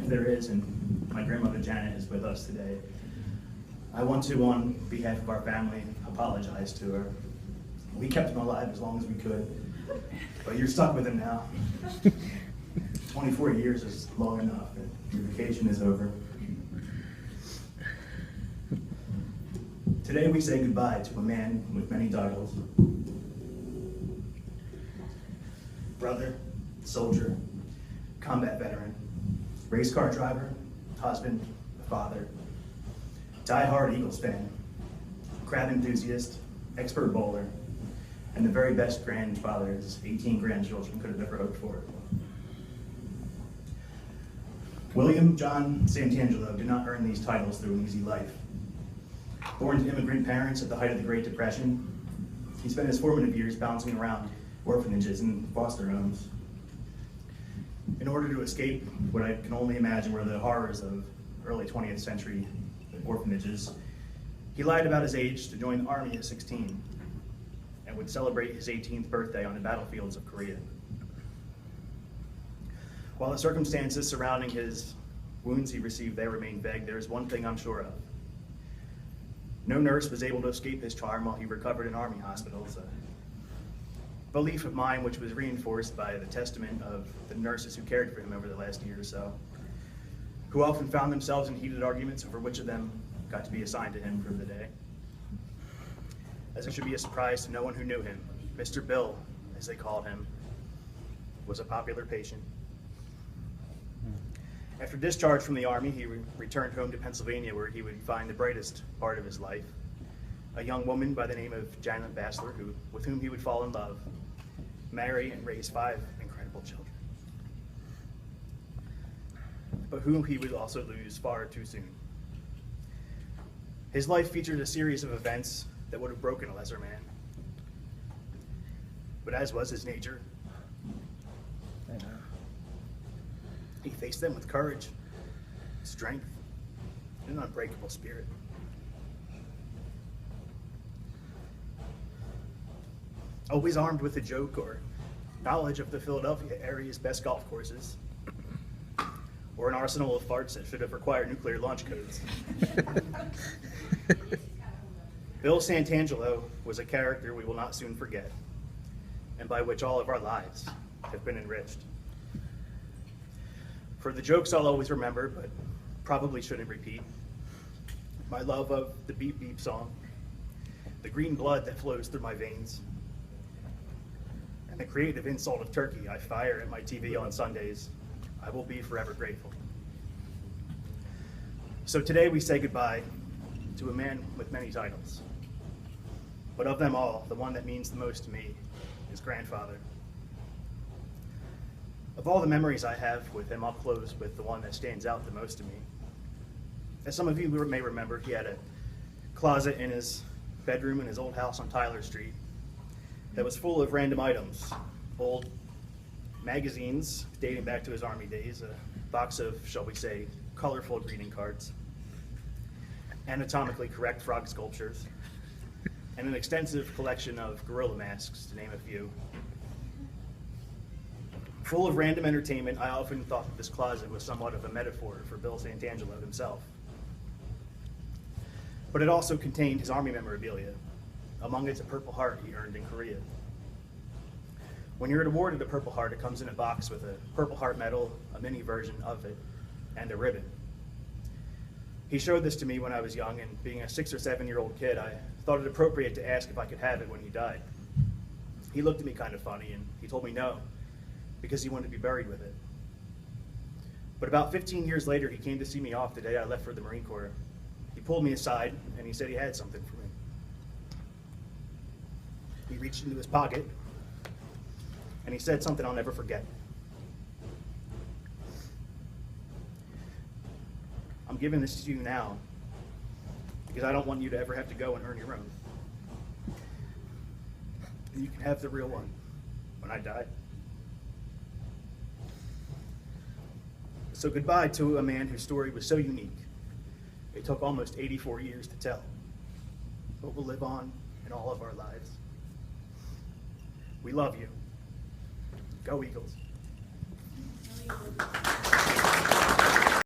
if there is, and my grandmother Janet is with us today, I want to, on behalf of our family, apologize to her. We kept him alive as long as we could, but you're stuck with him now. 24 years is long enough, and your vacation is over. Today we say goodbye to a man with many titles. Brother, soldier, combat veteran, race car driver, husband, father, die-hard Eagles fan, crab enthusiast, expert bowler, and the very best grandfather his 18 grandchildren could have ever hoped for. William John Santangelo did not earn these titles through an easy life. Born to immigrant parents at the height of the Great Depression, he spent his formative years bouncing around orphanages and foster homes. In order to escape what I can only imagine were the horrors of early 20th century orphanages, he lied about his age to join the Army at 16 and would celebrate his 18th birthday on the battlefields of Korea. While the circumstances surrounding his wounds he received there remain vague, there is one thing I'm sure of. No nurse was able to escape his charm while he recovered in Army hospitals. A belief of mine which was reinforced by the testament of the nurses who cared for him over the last year or so, who often found themselves in heated arguments over which of them got to be assigned to him for the day. As it should be a surprise to no one who knew him, Mr. Bill, as they called him, was a popular patient. After discharge from the Army, he returned home to Pennsylvania, where he would find the brightest part of his life, a young woman by the name of Janet Bassler, with whom he would fall in love, marry, and raise 5 incredible children, but whom he would also lose far too soon. His life featured a series of events that would have broken a lesser man, but as was his nature, he faced them with courage, strength, and an unbreakable spirit. Always armed with a joke or knowledge of the Philadelphia area's best golf courses, or an arsenal of farts that should have required nuclear launch codes. Bill Santangelo was a character we will not soon forget, and by which all of our lives have been enriched. For the jokes I'll always remember, but probably shouldn't repeat, my love of the Beep Beep song, the green blood that flows through my veins, and the creative insult of turkey I fire at my TV on Sundays, I will be forever grateful. So today we say goodbye to a man with many titles, but of them all, the one that means the most to me is grandfather. Of all the memories I have with him, I'll close with the one that stands out the most to me. As some of you may remember, he had a closet in his bedroom in his old house on Tyler Street that was full of random items, old magazines dating back to his Army days, a box of, shall we say, colorful greeting cards, anatomically correct frog sculptures, and an extensive collection of gorilla masks, to name a few. Full of random entertainment, I often thought that this closet was somewhat of a metaphor for Bill Santangelo himself. But it also contained his Army memorabilia, among it a Purple Heart he earned in Korea. When you're awarded a Purple Heart, it comes in a box with a Purple Heart medal, a mini version of it, and a ribbon. He showed this to me when I was young, and being a 6 or 7-year-old kid, I thought it appropriate to ask if I could have it when he died. He looked at me kind of funny, and he told me no, because he wanted to be buried with it. But about 15 years later, he came to see me off the day I left for the Marine Corps. He pulled me aside, and he said he had something for me. He reached into his pocket, and he said something I'll never forget. I'm giving this to you now, because I don't want you to ever have to go and earn your own. And you can have the real one when I die. So goodbye to a man whose story was so unique. It took almost 84 years to tell, but will live on in all of our lives. We love you. Go Eagles.